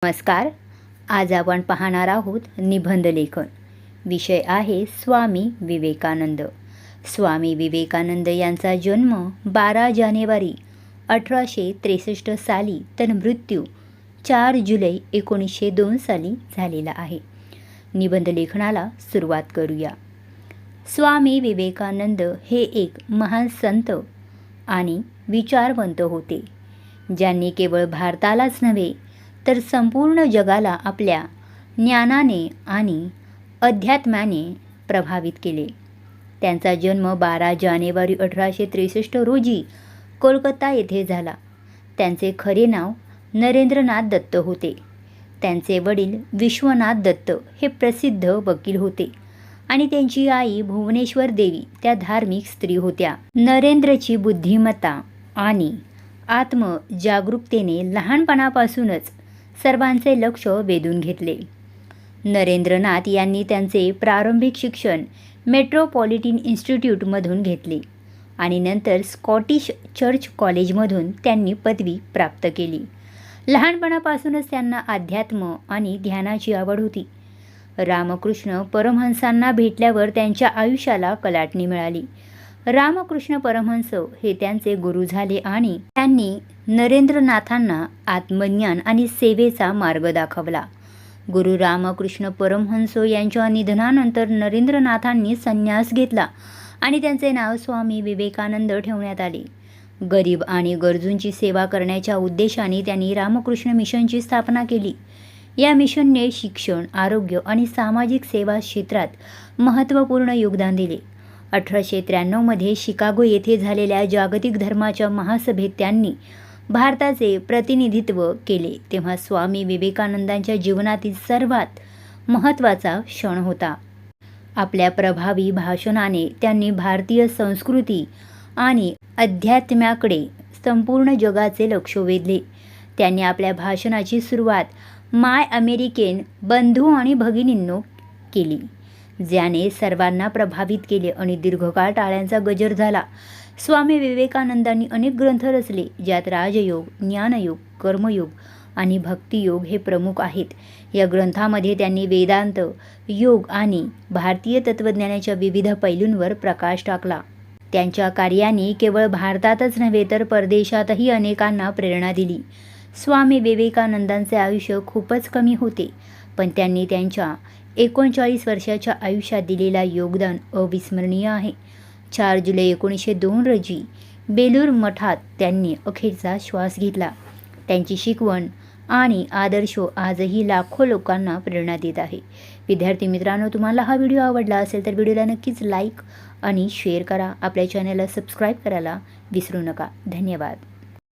नमस्कार. आज आपण पाहणार आहोत निबंध लेखन. विषय आहे स्वामी विवेकानंद. स्वामी विवेकानंद यांचा जन्म 12 जानेवारी 1863 साली तर मृत्यू 4 जुलै 1902 साली झालेला आहे. निबंध लेखनाला सुरुवात करूया. स्वामी विवेकानंद हे एक महान संत आणि विचारवंत होते, ज्यांनी केवळ भारतालाच नव्हे तर संपूर्ण जगाला आपल्या ज्ञानाने आणि अध्यात्माने प्रभावित केले. त्यांचा जन्म 12 जानेवारी 1863 रोजी कोलकाता येथे झाला. त्यांचे खरे नाव नरेंद्रनाथ दत्त होते. त्यांचे वडील विश्वनाथ दत्त हे प्रसिद्ध वकील होते आणि त्यांची आई भुवनेश्वर देवी त्या धार्मिक स्त्री होत्या. नरेंद्रची बुद्धिमत्ता आणि आत्मजागरूकतेने लहानपणापासूनच सर्वांचे लक्ष वेधून घेतले. नरेंद्रनाथ यांनी त्यांचे प्रारंभिक शिक्षण मेट्रोपॉलिटन इन्स्टिट्यूटमधून घेतले आणि नंतर स्कॉटिश चर्च कॉलेजमधून त्यांनी पदवी प्राप्त केली. लहानपणापासूनच त्यांना अध्यात्म आणि ध्यानाची आवड होती. रामकृष्ण परमहंसांना भेटल्यावर त्यांच्या आयुष्याला कलाटणी मिळाली. रामकृष्ण परमहंस हे त्यांचे गुरु झाले आणि त्यांनी नरेंद्रनाथांना आत्मज्ञान आणि सेवेचा मार्ग दाखवला. गुरु रामकृष्ण परमहंस यांच्या निधनानंतर नरेंद्रनाथांनी संन्यास घेतला आणि त्यांचे नाव स्वामी विवेकानंद ठेवण्यात आले. गरीब आणि गरजूंची सेवा करण्याच्या उद्देशाने त्यांनी रामकृष्ण मिशनची स्थापना केली. या मिशनने शिक्षण, आरोग्य आणि सामाजिक सेवा क्षेत्रात महत्त्वपूर्ण योगदान दिले. 1893 मध्ये शिकागो येथे झालेल्या जागतिक धर्माच्या महासभेत त्यांनी भारताचे प्रतिनिधित्व केले. तेव्हा स्वामी विवेकानंदांच्या जीवनातील सर्वात महत्त्वाचा क्षण होता. आपल्या प्रभावी भाषणाने त्यांनी भारतीय संस्कृती आणि अध्यात्माकडे संपूर्ण जगाचे लक्ष वेधले. त्यांनी आपल्या भाषणाची सुरुवात माय अमेरिकन बंधू आणि भगिनींनो केली, ज्याने सर्वांना प्रभावित केले आणि दीर्घकाळ टाळ्यांचा गजर झाला. स्वामी विवेकानंदांनी अनेक ग्रंथ रचले, ज्यात राजयोग, ज्ञानयोग, कर्मयोग आणि भक्तियोग हे प्रमुख आहेत. या ग्रंथामध्ये त्यांनी वेदांत, योग आणि भारतीय तत्त्वज्ञानाच्या विविध पैलूंवर प्रकाश टाकला. त्यांच्या कार्याने केवळ भारतातच नव्हे तर परदेशातही अनेकांना प्रेरणा दिली. स्वामी विवेकानंदांचे आयुष्य खूपच कमी होते, पण त्यांनी त्यांच्या 39 वर्षाच्या आयुष्यात दिलेला योगदान अविस्मरणीय आहे. 4 जुलै 1902 रोजी बेलूर मठात त्यांनी अखेरचा श्वास घेतला. त्यांची शिकवण आणि आदर्श आजही लाखो लोकांना प्रेरणा देत आहे. विद्यार्थी मित्रांनो, तुम्हाला हा व्हिडिओ आवडला असेल तर व्हिडिओला नक्कीच लाईक आणि शेअर करा. आपल्या चॅनलला सबस्क्राईब करायला विसरू नका. धन्यवाद.